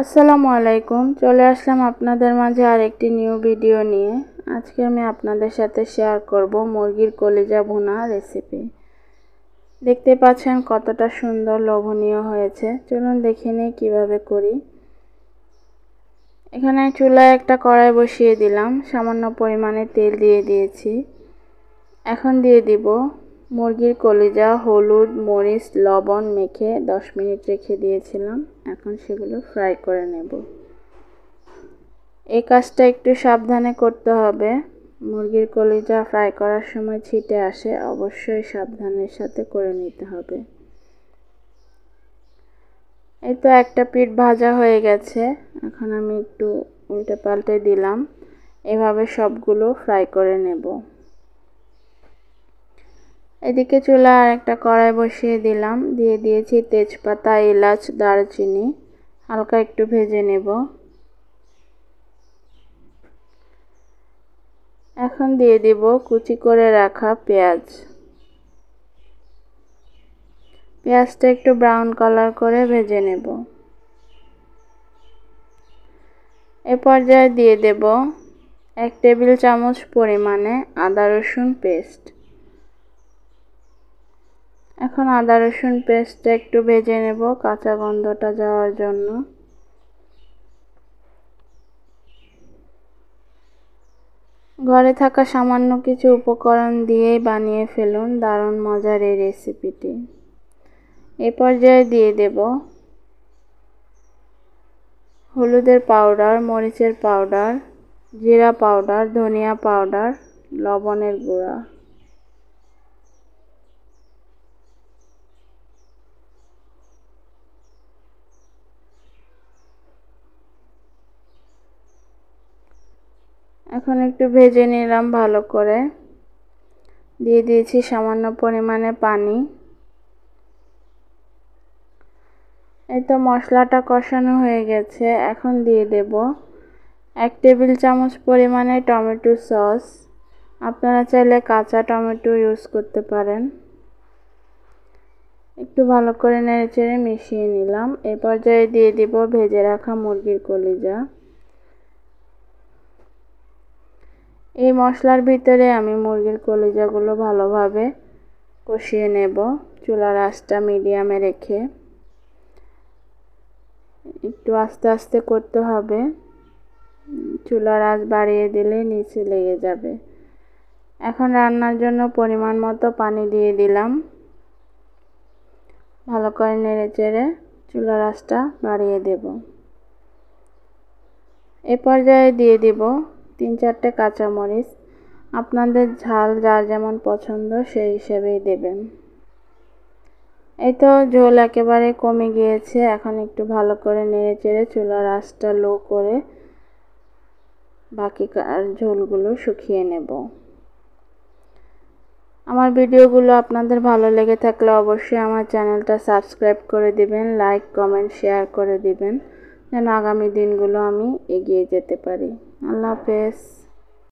আসসালামু আলাইকুম। চলে আসলাম আপনাদের মাঝে আরেকটি নিউ ভিডিও নিয়ে। আজকে আমি আপনাদের সাথে শেয়ার করব মুরগির কলিজা ভুনা রেসিপি। দেখতে পাচ্ছেন কতটা সুন্দর লোভনীয় হয়েছে। চলুন দেখে নিই কীভাবে করি। এখানে চুলায় একটা কড়াই বসিয়ে দিলাম, সামান্য পরিমাণে তেল দিয়ে দিয়েছি। এখন দিয়ে দিব মুরগির কলিজা, হলুদ, মরিচ, লবণ মেখে 10 মিনিট রেখে দিয়েছিলাম। এখন সেগুলো ফ্রাই করে নেব। এই কাজটা একটু সাবধানে করতে হবে। মুরগির কলিজা ফ্রাই করার সময় ছিটে আসে, অবশ্যই সাবধানের সাথে করে নিতে হবে। এই তো একটা পিঠ ভাজা হয়ে গেছে। এখন আমি একটু উল্টে পাল্টে দিলাম। এভাবে সবগুলো ফ্রাই করে নেব। এদিকে চুলা আর একটা কড়াই বসিয়ে দিলাম, দিয়ে দিয়েছি তেজপাতা, এলাচ, দারচিনি, হালকা একটু ভেজে নেব। এখন দিয়ে দিব কুচি করে রাখা পেঁয়াজ। পেঁয়াজটা একটু ব্রাউন কালার করে ভেজে নেব। এ পর্যায়ে দিয়ে দেব 1 টেবিল চামচ পরিমাণে আদা রসুন পেস্ট। এখন আদা রসুন পেস্টটা একটু ভেজে নেব কাঁচা গন্ধটা যাওয়ার জন্য। ঘরে থাকা সামান্য কিছু উপকরণ দিয়েই বানিয়ে ফেলুন দারুণ মজার এই রেসিপিটি। এই পর্যায়ে দিয়ে দেব হলুদের পাউডার, মরিচের পাউডার, জিরা পাউডার, ধনিয়া পাউডার, লবণের গুঁড়া। এখন একটু ভেজে নিলাম ভালো করে। দিয়ে দিয়েছি সামান্য পরিমাণে পানি। এই তো মশলাটা কষানো হয়ে গেছে। এখন দিয়ে দেব 1 টেবিল চামচ পরিমাণে টমেটো সস। আপনারা চাইলে কাঁচা টমেটো ইউজ করতে পারেন। একটু ভালো করে নেড়েচেড়ে মিশিয়ে নিলাম। এই পর্যায়ে দিয়ে দিব ভেজে রাখা মুরগির কলিজা। এই মশলার ভিতরে আমি মুরগির কলিজাগুলো ভালোভাবে কষিয়ে নেব, চুলার আঁচটা মিডিয়ামে রেখে। একটু আস্তে আস্তে করতে হবে, চুলার আঁচ বাড়িয়ে দিলে নিচে লেগে যাবে। এখন রান্নার জন্য পরিমাণ মতো পানি দিয়ে দিলাম। ভালো করে নেড়েচেড়ে চুলার আঁচটা বাড়িয়ে দেব। এ পর্যায়ে দিয়ে দিব 3-4টে কাঁচামরিচ। আপনাদের ঝাল যার যেমন পছন্দ সেই হিসেবেই দেবেন। এই তো ঝোল একেবারে কমে গিয়েছে। এখন একটু ভালো করে নেড়েচেড়ে চুলার আঁচটা লো করে বাকি ঝোলগুলো শুকিয়ে নেব। আমার ভিডিওগুলো আপনাদের ভালো লেগে থাকলে অবশ্যই আমার চ্যানেলটা সাবস্ক্রাইব করে দিবেন, লাইক, কমেন্ট, শেয়ার করে দিবেন, যেন আগামী দিনগুলো আমি এগিয়ে যেতে পারি। আল্লাহ হাফেজ।